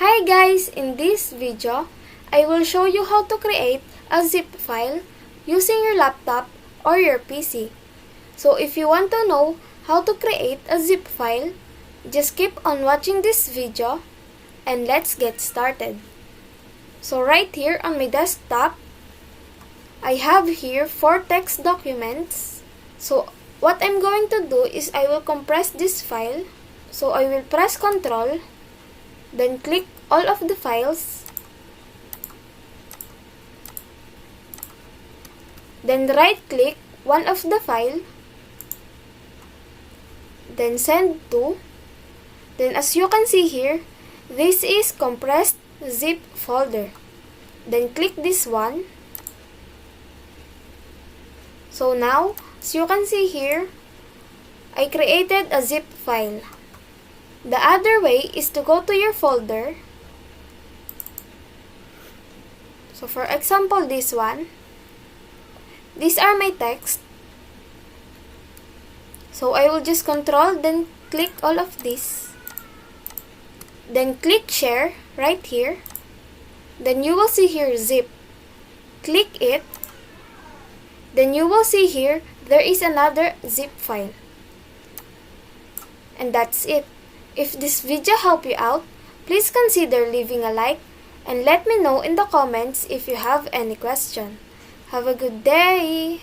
Hi guys! In this video, I will show you how to create a zip file using your laptop or your PC. So if you want to know how to create a zip file, just keep on watching this video and let's get started. So right here on my desktop, I have here 4 text documents. So what I'm going to do is I will compress this file. So I will press Ctrl, then click all of the files, then right click one of the file, then send to. Then as you can see here, this is compressed zip folder. Then click this one. So now, as you can see here, I created a zip file. The other way is to go to your folder. So for example, this one. These are my text. So I will just control, then click all of this. Then click share right here. Then you will see here zip. Click it. Then you will see here there is another zip file. And that's it. If this video helped you out, please consider leaving a like and let me know in the comments if you have any question. Have a good day!